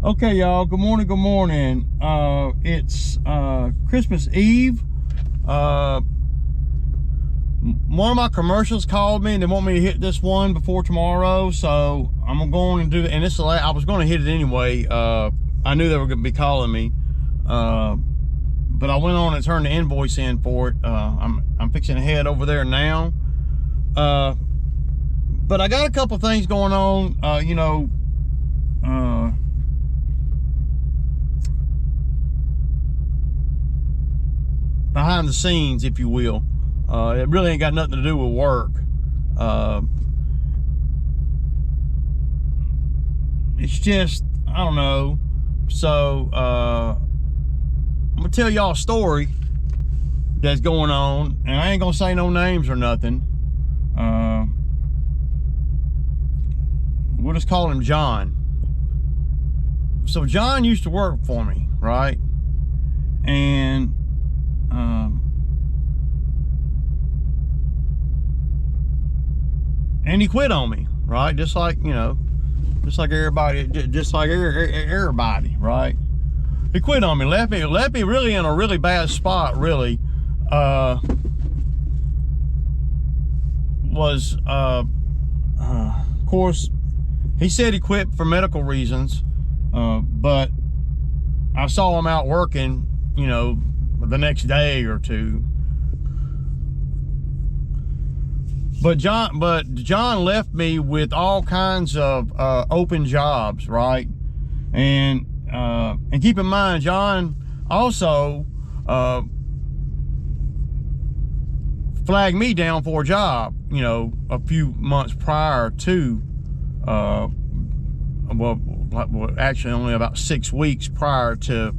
Okay, y'all, good morning, it's Christmas Eve. One of my commercials called me and they want me to hit this one before tomorrow, so I'm going to do it. And this, I was going to hit it anyway. I knew they were going to be calling me, but I went on and turned the invoice in for it. I'm fixing to head over there now. But I got a couple things going on, behind the scenes, if you will. It really ain't got nothing to do with work. It's just, I don't know. So I'm gonna tell y'all a story that's going on, and I ain't gonna say no names or nothing. We'll just call him John. So John used to work for me, right? And he quit on me, right? Just like everybody, everybody, right? He quit on me, left me really in a really bad spot, really. Of course, he said he quit for medical reasons, but I saw him out working, the next day or two. But John left me with all kinds of open jobs, right? And keep in mind, John also flagged me down for a job, a few months prior to, well, actually only about 6 weeks prior to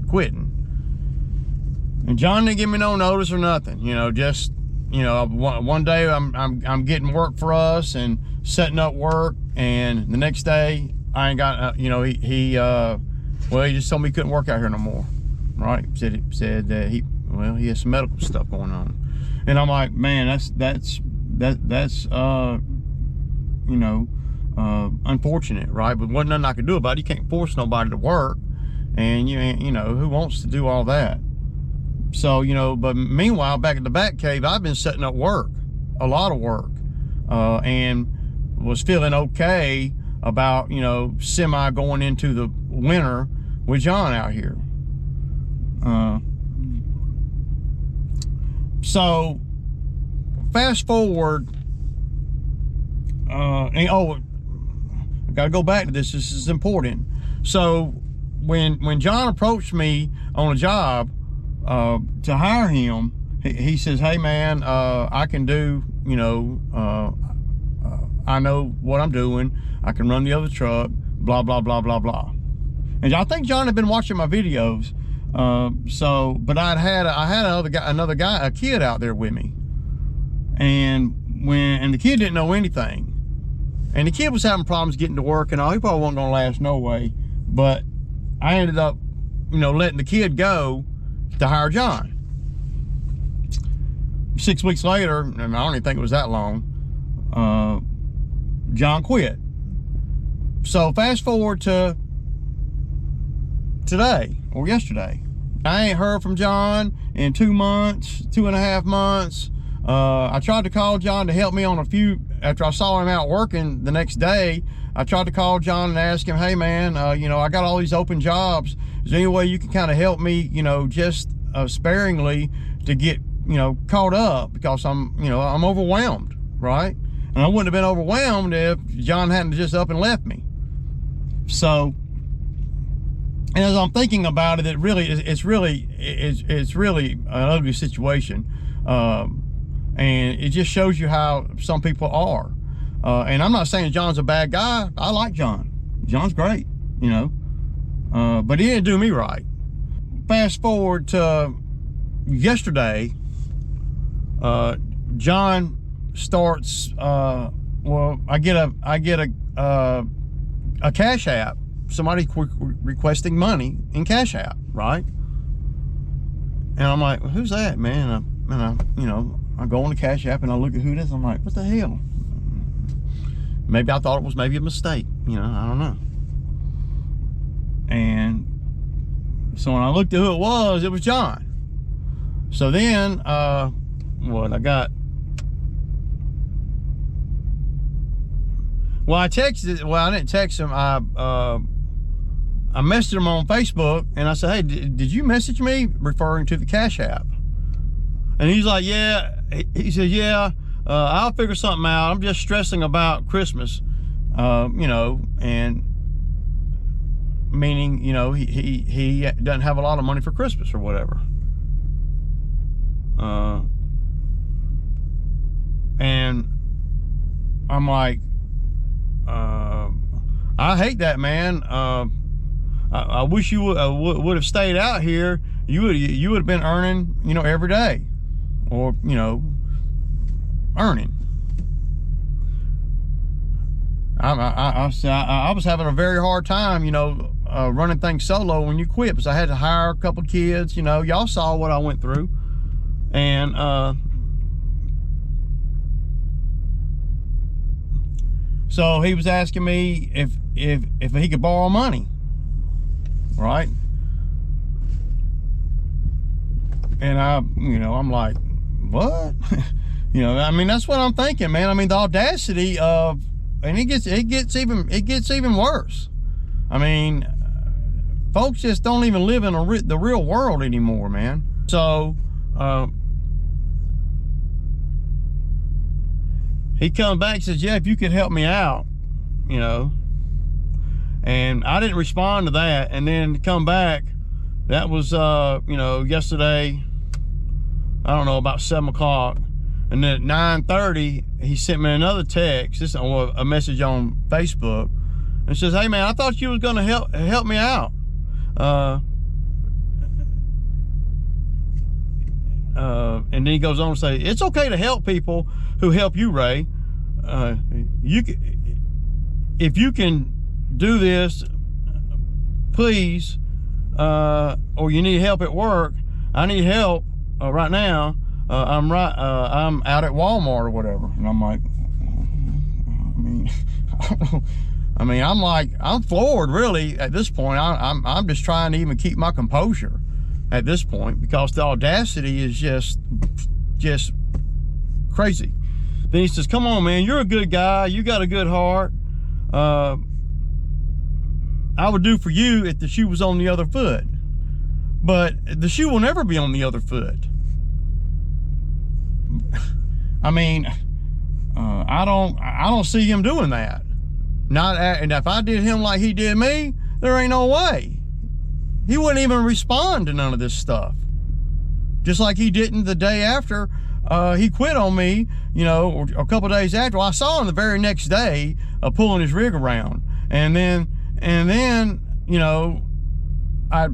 quitting. And John didn't give me no notice or nothing, just, one day I'm getting work for us and setting up work, and the next day I ain't got, he just told me he couldn't work out here no more, right? Said that he has some medical stuff going on, and I'm like, man, that's unfortunate, right? But wasn't nothing I could do about it. You can't force nobody to work, and who wants to do all that? So, but meanwhile, back at the back cave, I've been setting up work, a lot of work, and was feeling okay about, semi going into the winter with John out here. So fast forward, I gotta go back to this. This is important. So when John approached me on a job, to hire him, he says, hey man, I can do, I know what I'm doing. I can run the other truck, blah, blah, blah, blah, blah. And I think John had been watching my videos. But I had another guy, a kid out there with me. And the kid didn't know anything. And the kid was having problems getting to work and all. He probably wasn't gonna last no way. But I ended up, letting the kid go to hire John. 6 weeks later, and I don't even think it was that long, John quit. So fast forward to today or yesterday. I ain't heard from John in 2 months, 2.5 months. I tried to call John to help me on a few, after I saw him out working the next day. I tried to call John and ask him, hey man, I got all these open jobs. Is there any way you can kind of help me, just sparingly to get, caught up, because I'm overwhelmed, right? And I wouldn't have been overwhelmed if John hadn't just up and left me. So, and as I'm thinking about it, it's really an ugly situation. And it just shows you how some people are. And I'm not saying John's a bad guy. I like John. John's great, but he didn't do me right. Fast forward to yesterday, John starts, I get a Cash App. Somebody requesting money in Cash App, right? And I'm like, well, who's that, man? I go on the Cash App and I look at who it is. I'm like, what the hell? Maybe I thought it was maybe a mistake. I don't know. And so when I looked at who it was John. So then, what I got? Well, I texted. Well, I didn't text him. I messaged him on Facebook, and I said, "Hey, did you message me?" Referring to the Cash App. And he's like, "Yeah." He said, "Yeah, I'll figure something out. I'm just stressing about Christmas, you know, and meaning, you know, he doesn't have a lot of money for Christmas or whatever." And I'm like, I hate that, man. I wish you would have stayed out here. You would have been earning, you know, every day, or, you know, earning. I was having a very hard time, you know, running things solo when you quit, because I had to hire a couple kids. You know, y'all saw what I went through, and so he was asking me if he could borrow money, right? And I'm like, what? You know, I mean, that's what I'm thinking, man. I mean, the audacity of, and it gets even worse. I mean, folks just don't even live in the real world anymore, man. So he comes back and says, "Yeah, if you could help me out, you know." And I didn't respond to that. And then come back, that was you know, yesterday, I don't know, about 7 o'clock. And then at 9:30, he sent me another text, a message on Facebook, and says, "Hey man, I thought you was gonna help me out." And then he goes on to say, "It's okay to help people who help you, Ray. If you can do this, please, or you need help at work. I need help right now. I'm out at Walmart or whatever." And I'm like, I'm floored, really, at this point. I'm just trying to even keep my composure at this point, because the audacity is just crazy. Then he says, "Come on, man, you're a good guy. You got a good heart. I would do for you if the shoe was on the other foot. But the shoe will never be on the other foot." I mean, I don't see him doing that. And if I did him like he did me, there ain't no way. He wouldn't even respond to none of this stuff. Just like he didn't the day after he quit on me, you know, or a couple days after. Well, I saw him the very next day pulling his rig around, and then you know, I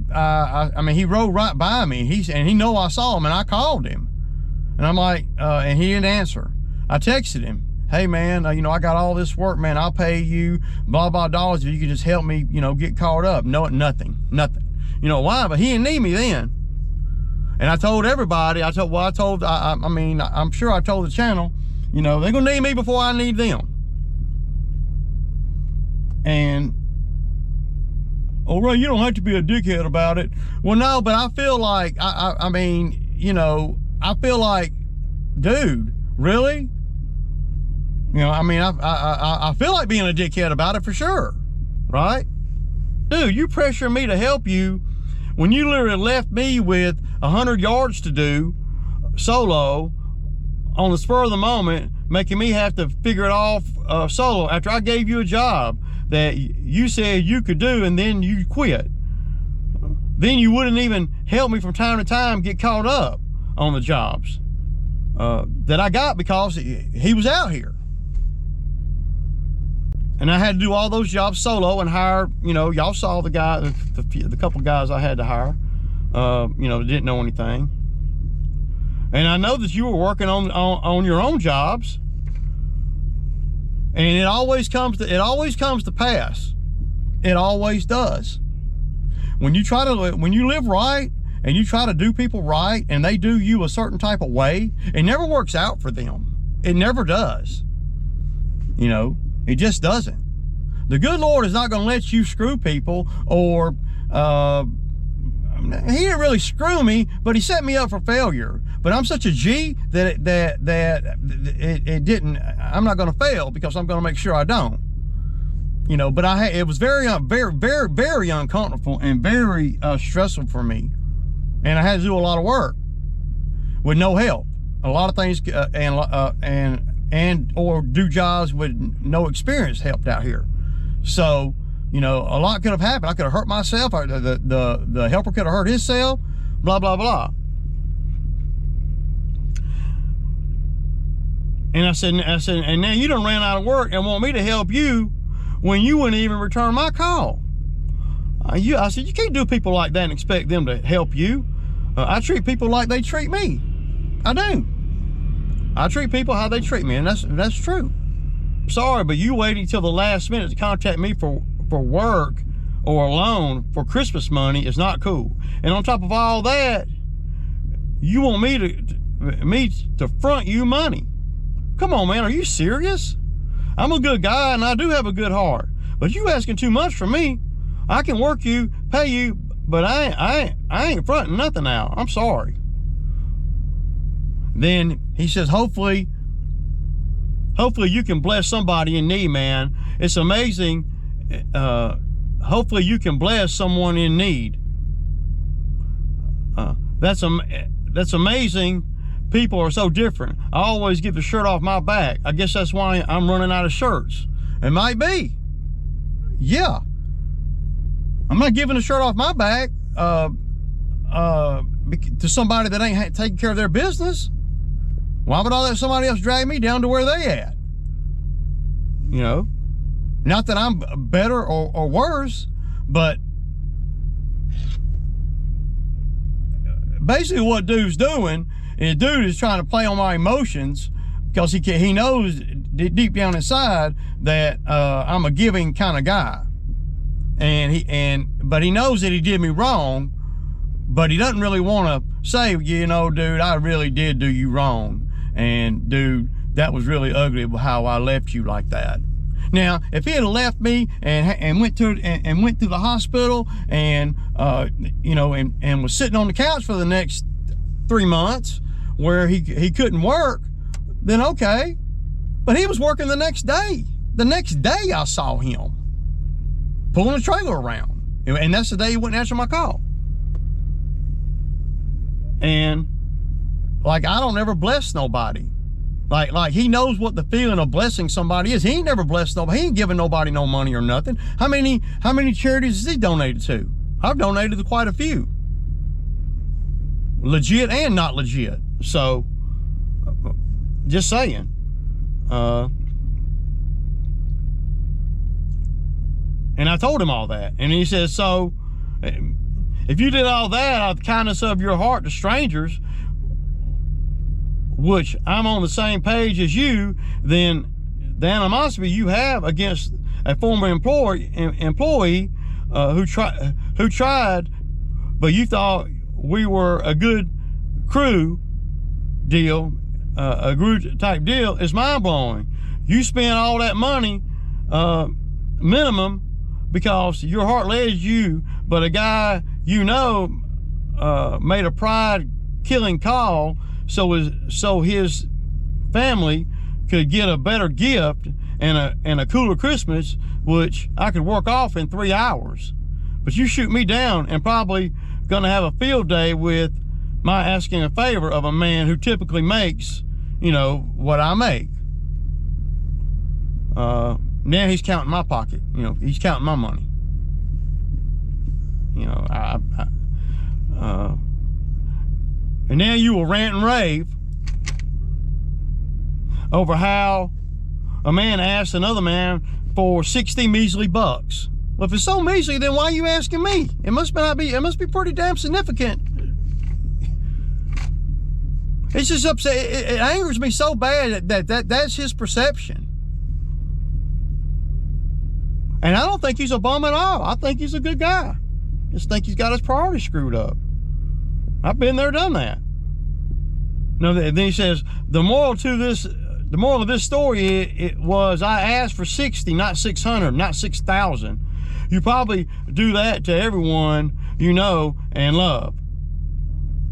mean, he rode right by me. He know I saw him, and I called him, and I'm like, and he didn't answer. I texted him, "Hey man, you know, I got all this work, man. I'll pay you blah blah dollars if you can just help me, you know, get caught up." No, nothing. You know why? But he didn't need me then. And I told everybody. I'm sure I told the channel, you know, they're gonna need me before I need them. And, "Oh, Ray, you don't have to be a dickhead about it." Well, no, but I feel like, I mean, you know, I feel like, dude, really? You know, I mean, I feel like being a dickhead about it for sure, right? Dude, you pressure me to help you when you literally left me with 100 yards to do solo on the spur of the moment, making me have to figure it off solo after I gave you a job that you said you could do, and then you quit. Then you wouldn't even help me from time to time get caught up on the jobs that I got because he was out here. And I had to do all those jobs solo and hire, you know, y'all saw the guy, the couple guys I had to hire, you know, didn't know anything. And I know that you were working on your own jobs, and it always comes to pass. It always does. When you live right and you try to do people right and they do you a certain type of way, it never works out for them. It never does. You know, it just doesn't. The good Lord is not going to let you screw people, or he didn't really screw me, but he set me up for failure. But I'm such a G that it didn't. I'm not going to fail because I'm going to make sure I don't. You know, but it was very uncomfortable and very stressful for me, and I had to do a lot of work with no help. A lot of things or do jobs with no experience helped out here. So, you know, a lot could have happened. I could have hurt myself. The helper could have hurt himself. Blah blah blah. And I said, and now you done ran out of work and want me to help you when you wouldn't even return my call. I said, you can't do people like that and expect them to help you. I treat people like they treat me. I do. I treat people how they treat me, and that's true. Sorry, but you waiting till the last minute to contact me for work or a loan for Christmas money is not cool. And on top of all that, you want me to front you money. Come on, man, are you serious? I'm a good guy and I do have a good heart, but you asking too much from me. I can work you, pay you, but I ain't fronting nothing out. I'm sorry. Then he says, hopefully you can bless somebody in need, man. It's amazing. Hopefully you can bless someone in need. That's amazing. People are so different. I always get the shirt off my back. I guess that's why I'm running out of shirts. It might be. Yeah. I'm not giving the shirt off my back to somebody that ain't taking care of their business. Why would I let somebody else drag me down to where they at? You know, not that I'm better or worse, but basically what dude's doing is dude is trying to play on my emotions because he knows deep down inside that I'm a giving kind of guy, but he knows that he did me wrong, but he doesn't really want to say, you know, dude, I really did do you wrong. And dude, that was really ugly how I left you like that. Now, if he had left me and went through the hospital and you know, and was sitting on the couch for the next 3 months where he couldn't work, then okay. But he was working the next day. The next day I saw him pulling a trailer around, and that's the day he wouldn't answer my call. And like, I don't ever bless nobody. Like he knows what the feeling of blessing somebody is. He ain't never blessed nobody. He ain't giving nobody no money or nothing. How many charities has he donated to? I've donated to quite a few. Legit and not legit. So, just saying. And I told him all that. And he says, so, if you did all that out of the kindness of your heart to strangers, which I'm on the same page as you, then the animosity you have against a former employee who tried, but you thought we were a good crew deal, a group type deal, is mind-blowing. You spent all that money minimum because your heart led you, but a guy you know made a pride killing call so his family could get a better gift and a cooler Christmas, which I could work off in 3 hours. But you shoot me down and probably gonna have a field day with my asking a favor of a man who typically makes, you know, what I make. Now he's counting my pocket. You know, he's counting my money. You know, and now you will rant and rave over how a man asked another man for 60 measly bucks. Well, if it's so measly, then why are you asking me? It must be pretty damn significant. It's just upset. It angers me so bad that's his perception. And I don't think he's a bum at all. I think he's a good guy. Just think he's got his priorities screwed up. I've been there, done that. No, then he says, the moral to the moral of this story, it was I asked for 60, not 600, not 6,000. You probably do that to everyone you know and love.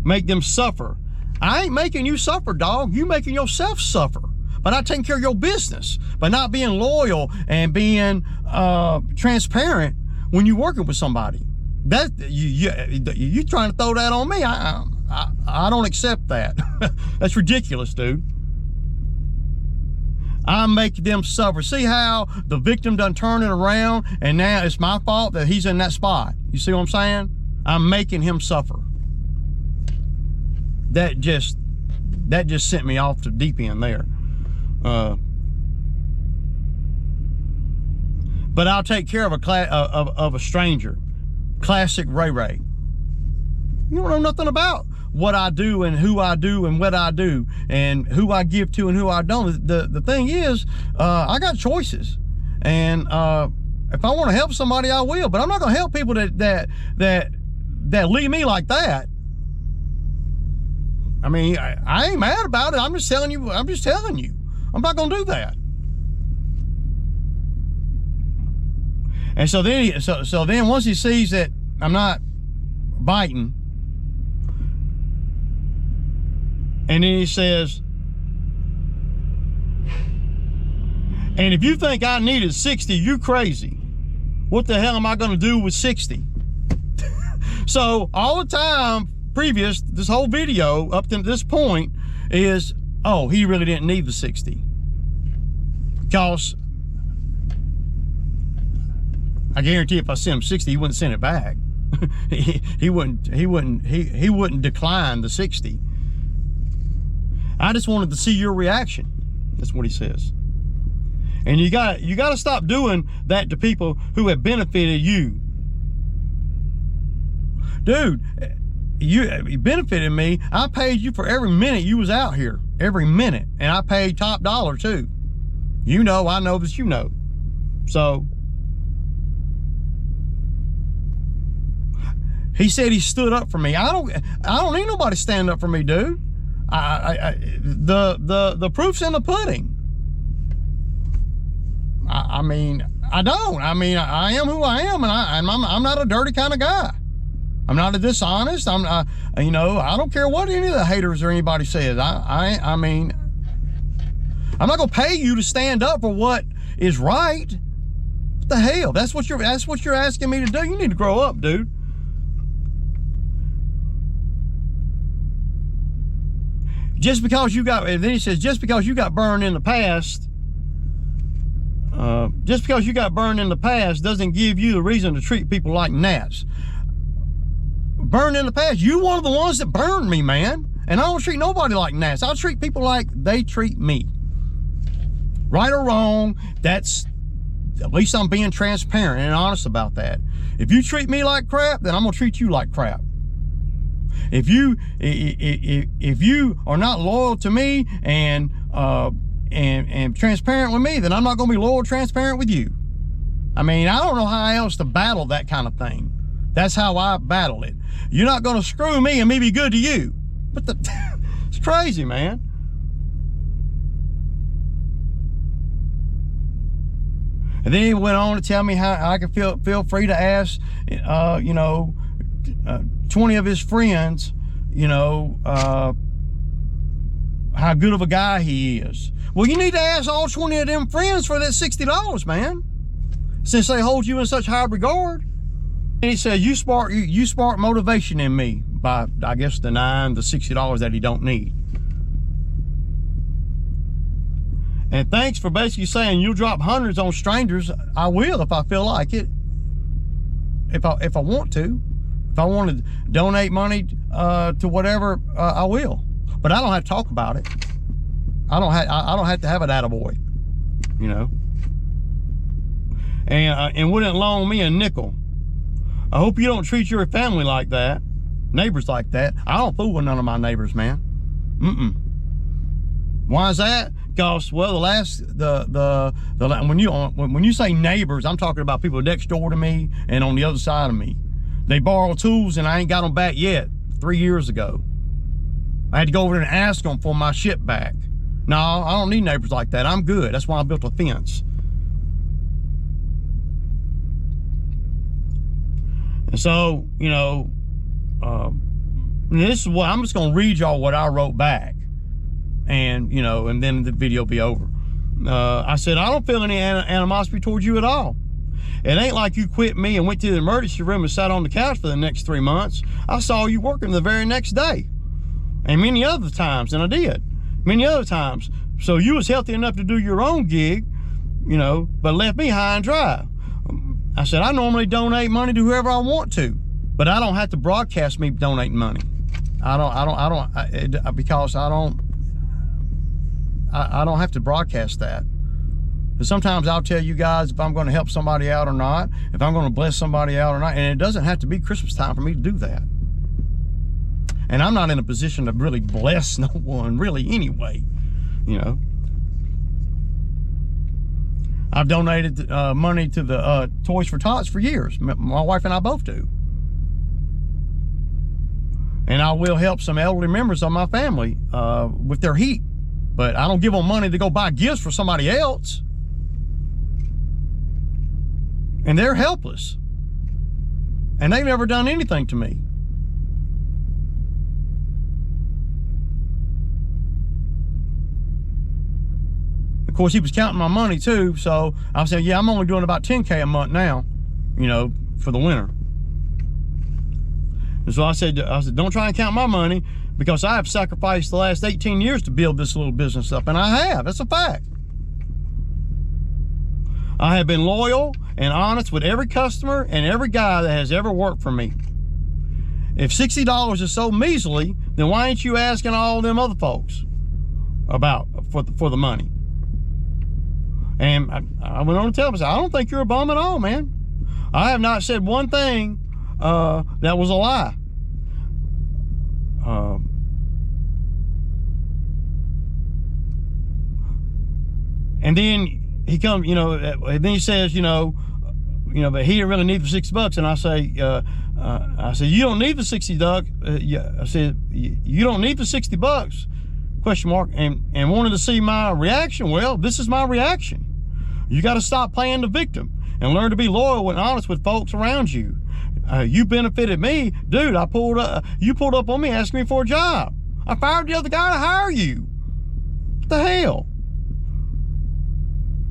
Make them suffer. I ain't making you suffer, dog. You making yourself suffer by not taking care of your business, by not being loyal and being transparent when you're working with somebody. That you trying to throw that on me? I don't accept that. That's ridiculous, dude. I make them suffer. See how the victim done turn it around, and now it's my fault that he's in that spot. You see what I'm saying? I'm making him suffer. That just sent me off the deep end there. But I'll take care of a stranger. Classic Ray Ray. You don't know nothing about what I do and who I do and what I do and who I give to and who I don't. The thing is, I got choices, and if I want to help somebody, I will. But I'm not going to help people that leave me like that. I mean, I ain't mad about it. I'm just telling you. I'm not going to do that. And so then once he sees that I'm not biting, and then he says, and if you think I needed 60, you crazy. What the hell am I going to do with 60? So all the time previous, this whole video up to this point is, oh, he really didn't need the 60. Because I guarantee if I sent him 60, he wouldn't send it back. he wouldn't decline the 60. I just wanted to see your reaction. That's what he says. And you got to stop doing that to people who have benefited you. Dude, you benefited me. I paid you for every minute you was out here. Every minute. And I paid top dollar too. You know, I know that you know. So he said he stood up for me. I don't need nobody to stand up for me, dude. The proof's in the pudding. I mean, I don't. I mean, I am who I am, and I'm not a dirty kind of guy. I'm not a dishonest. You know, I don't care what any of the haters or anybody says. I mean, I'm not gonna pay you to stand up for what is right. What the hell? That's what you're asking me to do. You need to grow up, dude. Just because you got, and then he says, just because you got burned in the past, doesn't give you the reason to treat people like gnats. Burned in the past, you one of the ones that burned me, man. And I don't treat nobody like gnats. I'll treat people like they treat me. Right or wrong, at least I'm being transparent and honest about that. If you treat me like crap, then I'm gonna treat you like crap. If you are not loyal to me and transparent with me, then I'm not gonna be loyal, transparent with you. I mean, I don't know how else to battle that kind of thing. That's how I battle it. You're not gonna screw me and me be good to you. But it's crazy, man. And then he went on to tell me how I could feel free to ask, 20 of his friends, how good of a guy he is. Well, you need to ask all 20 of them friends for that $60, man, since they hold you in such high regard. And he said, you spark motivation in me by, I guess, denying the $60 that he don't need. And thanks for basically saying you'll drop hundreds on strangers. I will if I feel like it. If I want to. If I want to donate money to whatever, I will. But I don't have to talk about it. I don't have to have an attaboy, And wouldn't loan me a nickel. I hope you don't treat your family like that, neighbors like that. I don't fool with none of my neighbors, man. Why is that? Because, well, when you say neighbors, I'm talking about people next door to me and on the other side of me. They borrow tools and I ain't got them back yet. 3 years ago, I had to go over there and ask them for my shit back. No, I don't need neighbors like that. I'm good. That's why I built a fence. And so, you know, this is what I'm just going to read y'all what I wrote back, and you know, and then the video will be over. I said, I don't feel any animosity towards you at all. It ain't like you quit me and went to the emergency room and sat on the couch for the next 3 months. I saw you working the very next day, and many other times, and I did many other times. So you was healthy enough to do your own gig, you know, but left me high and dry. I said, I normally donate money to whoever I want to, but I don't have to broadcast me donating money. I don't have to broadcast that. But sometimes I'll tell you guys if I'm going to help somebody out or not, if I'm going to bless somebody out or not, and it doesn't have to be Christmas time for me to do that. And I'm not in a position to really bless no one, really, anyway, you know. I've donated money to the Toys for Tots for years. My wife and I both do. And I will help some elderly members of my family with their heat. But I don't give them money to go buy gifts for somebody else. And they're helpless. And they've never done anything to me. Of course, he was counting my money too, so I said, yeah, I'm only doing about 10K a month now, you know, for the winter. And so I said, don't try and count my money, because I have sacrificed the last 18 years to build this little business up, and I have. That's a fact. I have been loyal and honest with every customer and every guy that has ever worked for me. If $60 is so measly, then why ain't you asking all them other folks about for the money? And I went on to tell him, I said, I don't think you're a bum at all, man. I have not said one thing that was a lie. And then he comes, you know, and then he says, you know, but he didn't really need the $60. And I say, you don't need the $60. Yeah, I said, you don't need the $60. Question mark. And wanted to see my reaction. Well, this is my reaction. You got to stop playing the victim and learn to be loyal and honest with folks around you. You benefited me, dude. You pulled up on me asking me for a job. I fired the other guy to hire you. What the hell?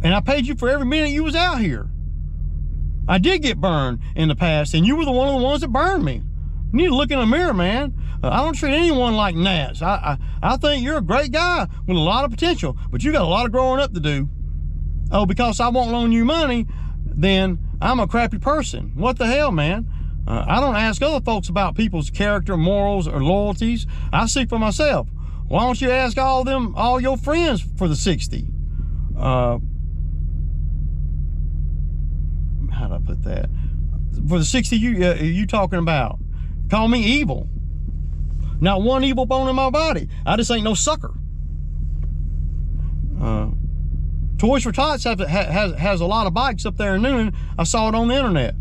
And I paid you for every minute you was out here. I did get burned in the past, and you were one of the ones that burned me. You need to look in the mirror, man. I don't treat anyone like gnats. I think you're a great guy with a lot of potential, but you got a lot of growing up to do. Oh, because I won't loan you money, then I'm a crappy person. What the hell, man? I don't ask other folks about people's character, morals, or loyalties. I see for myself. Why don't you ask all your friends for the 60? How do I put that? For the 60 you talking about. Call me evil. Not one evil bone in my body. I just ain't no sucker. Toys for Tots has a lot of bikes up there in Newnan. I saw it on the internet.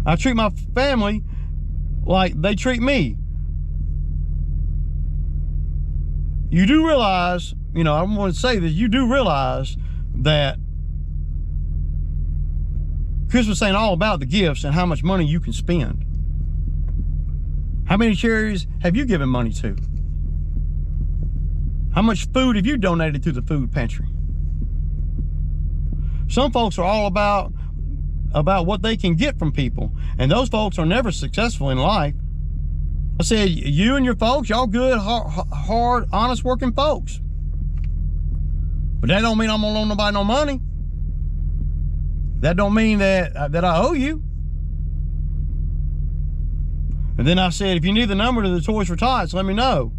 I treat my family like they treat me. You do realize, you know, I want to say that you do realize that Christmas ain't all about the gifts and how much money you can spend. How many charities have you given money to? How much food have you donated to the food pantry? Some folks are all about what they can get from people, and those folks are never successful in life. I said, you and your folks, y'all good, hard, honest working folks. But that don't mean I'm gonna loan nobody no money. That don't mean that I owe you. And then I said, if you need the number to the Toys for Tots, let me know.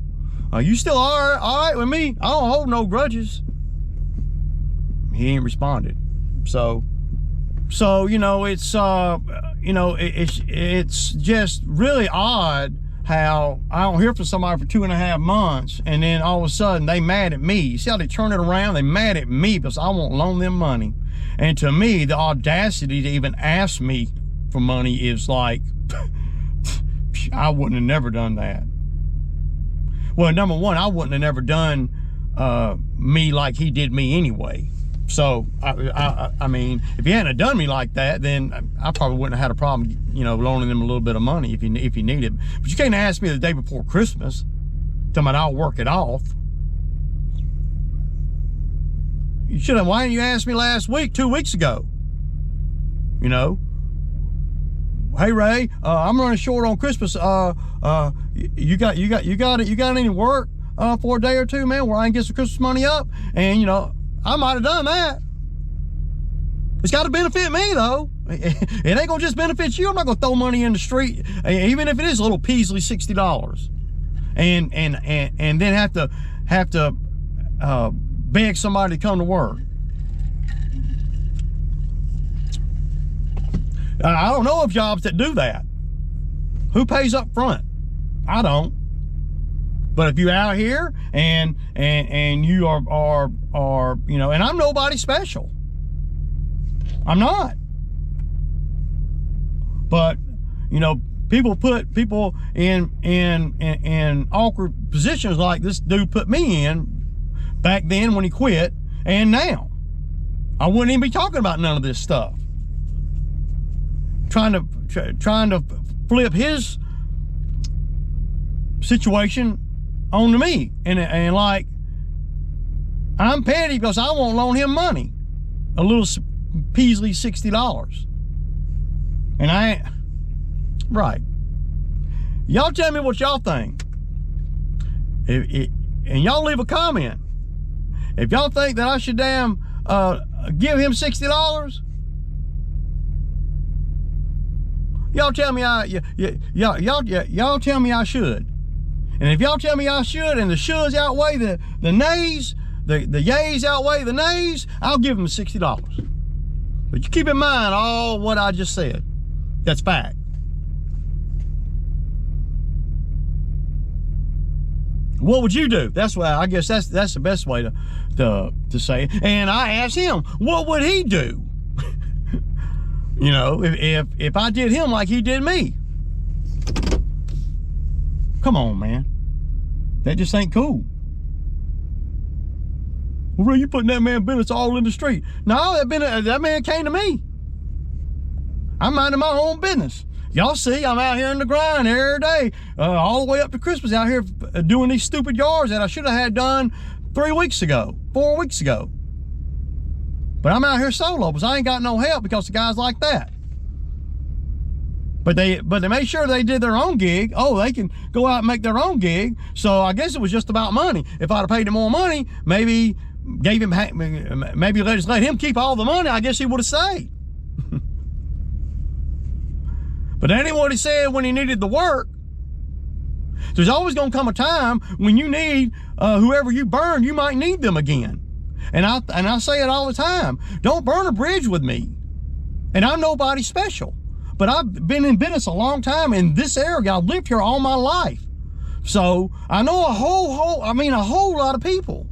You still all right with me? I don't hold no grudges. He ain't responded. So you know, it's it's just really odd how I don't hear from somebody for 2.5 months, and then all of a sudden they mad at me. You see how they turn it around? They mad at me because I won't loan them money. And to me, the audacity to even ask me for money is like, I wouldn't have never done that. Well, number one, I wouldn't have never done me like he did me anyway. So I mean, if he hadn't have done me like that, then I probably wouldn't have had a problem, you know, loaning him a little bit of money if he needed. But you can't ask me the day before Christmas, talking about I'll work it off. You should have. Why didn't you ask me last week, 2 weeks ago? You know, hey Ray, I'm running short on Christmas. You got any work for a day or two, man, where I can get some Christmas money up? And you know, I might have done that. It's got to benefit me though. It ain't gonna just benefit you. I'm not gonna throw money in the street, even if it is a little Peasley $60, and then have to beg somebody to come to work. I don't know of jobs that do that. Who pays up front? I don't. But if you're out here and you are you know, and I'm nobody special. I'm not. But you know, people put people in awkward positions like this dude put me in back then when he quit, and now I wouldn't even be talking about none of this stuff. Trying to flip his situation onto me, and like I'm petty because I won't loan him money, a little Peasley $60, and I ain't right. Y'all tell me what y'all think, and y'all leave a comment if y'all think that I should damn give him $60. Y'all tell me y'all tell me I should. And if y'all tell me I should, and the shoulds outweigh the nays, the yays outweigh the nays, I'll give him $60. But you keep in mind all what I just said. That's fact. What would you do? That's why I guess that's the best way to say it. And I asked him, what would he do? You know, if I did him like he did me. Come on, man. That just ain't cool. Well, Ray, you putting that man business all in the street. No, that man came to me. I'm minding my own business. Y'all see, I'm out here in the grind every day, all the way up to Christmas, out here doing these stupid yards that I should have had done 3 weeks ago, 4 weeks ago. But I'm out here solo because I ain't got no help because of guys like that. But they made sure they did their own gig. Oh, they can go out and make their own gig. So I guess it was just about money. If I'd have paid him more money, maybe just let him keep all the money, I guess he would have stayed. But that ain't what he said when he needed the work. There's always gonna come a time when you need whoever you burn, you might need them again. And I say it all the time. Don't burn a bridge with me. And I'm nobody special. But I've been in business a long time in this area. I've lived here all my life. So I know a whole lot of people.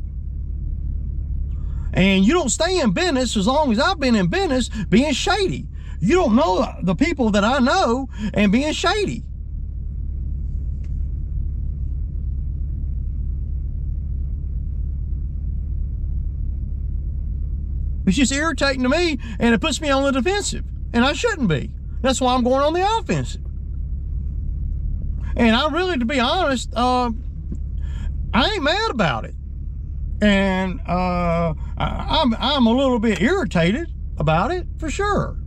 And you don't stay in business as long as I've been in business being shady. You don't know the people that I know and being shady. It's just irritating to me, and it puts me on the defensive, and I shouldn't be. That's why I'm going on the offensive. And I really, to be honest, I ain't mad about it. And I'm a little bit irritated about it, for sure.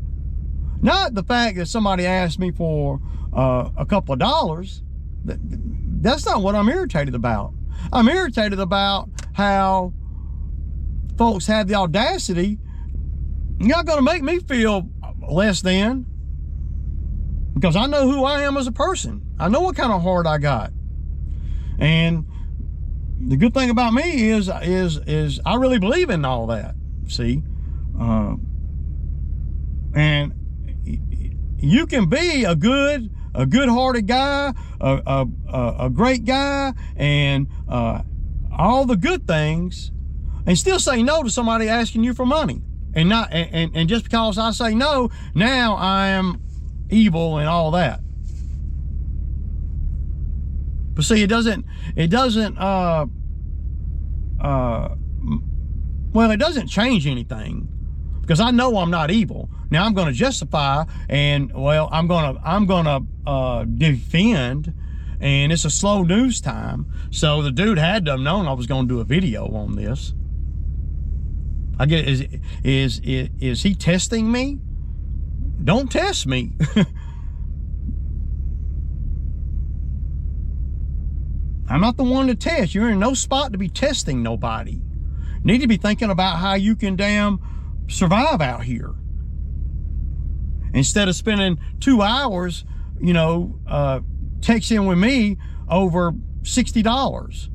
Not the fact that somebody asked me for a couple of dollars. That's not what I'm irritated about. I'm irritated about how folks have the audacity. You're not going to make me feel less than, because I know who I am as a person. I know what kind of heart I got. And the good thing about me is I really believe in all that. See, and you can be a good-hearted guy, a great guy, and all the good things, and still say no to somebody asking you for money. And just because I say no, now I am evil and all that. But see, it doesn't, well, it doesn't change anything, because I know I'm not evil. Now I'm going to justify, and well, I'm going to defend, and it's a slow news time. So the dude had to have known I was going to do a video on this. I get, is he testing me? Don't test me. I'm not the one to test. You're in no spot to be testing nobody. You need to be thinking about how you can damn survive out here. Instead of spending 2 hours, you know, texting with me over $60.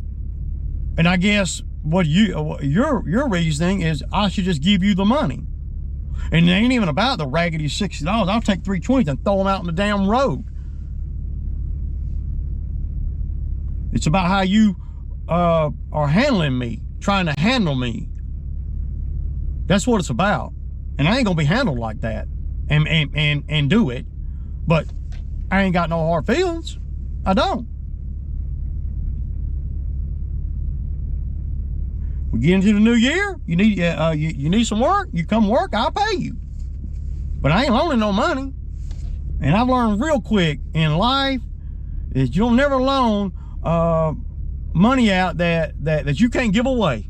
And I guess what your reasoning is, I should just give you the money. And it ain't even about the raggedy $60. I'll take $3.20 and throw them out in the damn road. It's about how you are handling me, trying to handle me. That's what it's about. And I ain't gonna be handled like that and do it. But I ain't got no hard feelings. I don't. We get into the new year, you need some work, you come work, I'll pay you. But I ain't loaning no money. And I've learned real quick in life is you'll never loan money out that you can't give away.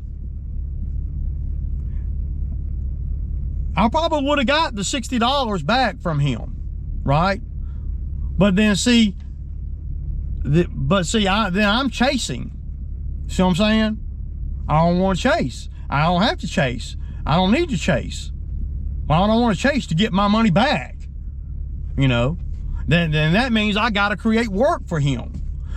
I probably would have got the $60 back from him, right? But then see, then I'm chasing. See what I'm saying? I don't want to chase. I don't have to chase. I don't need to chase. Well, I don't want to chase to get my money back. You know, then that means I got to create work for him.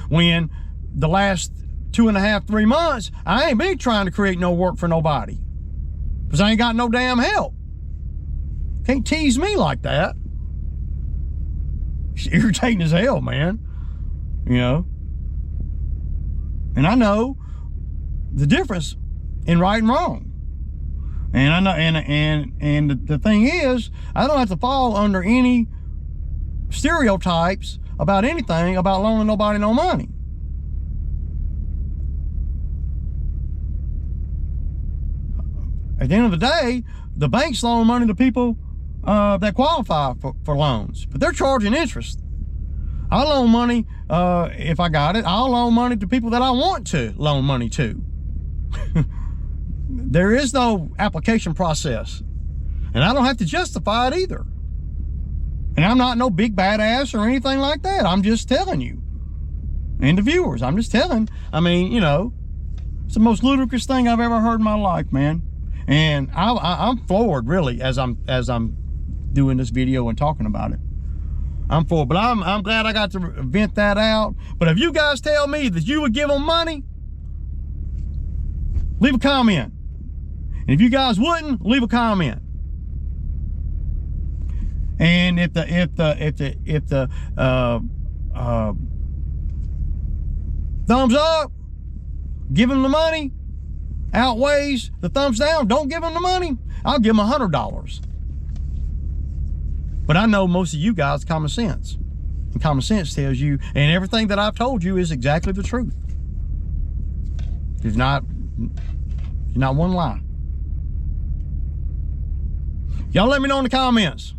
When the last 2.5, 3 months, I ain't been trying to create no work for nobody, because I ain't got no damn help. Can't tease me like that. It's irritating as hell, man. You know? And I know the difference in right and wrong. And I know, and the thing is, I don't have to fall under any stereotypes about anything about loaning nobody no money. At the end of the day, the bank's loaning money to people that qualify for loans, but they're charging interest. I'll loan money if I got it. I'll loan money to people that I want to loan money to. There is no application process, and I don't have to justify it either. And I'm not no big badass or anything like that. I'm just telling you, and the viewers, I'm just telling. I mean, you know, it's the most ludicrous thing I've ever heard in my life, man. And I'm floored, really, as I'm doing this video and talking about it. I'm floored, but I'm glad I got to vent that out. But if you guys tell me that you would give them money, leave a comment. And if you guys wouldn't, leave a comment. And if the thumbs up, give them the money, outweighs the thumbs down, don't give them the money, I'll give them $100. But I know most of you guys common sense. And common sense tells you, and everything that I've told you is exactly the truth. There's not one lie. Y'all let me know in the comments.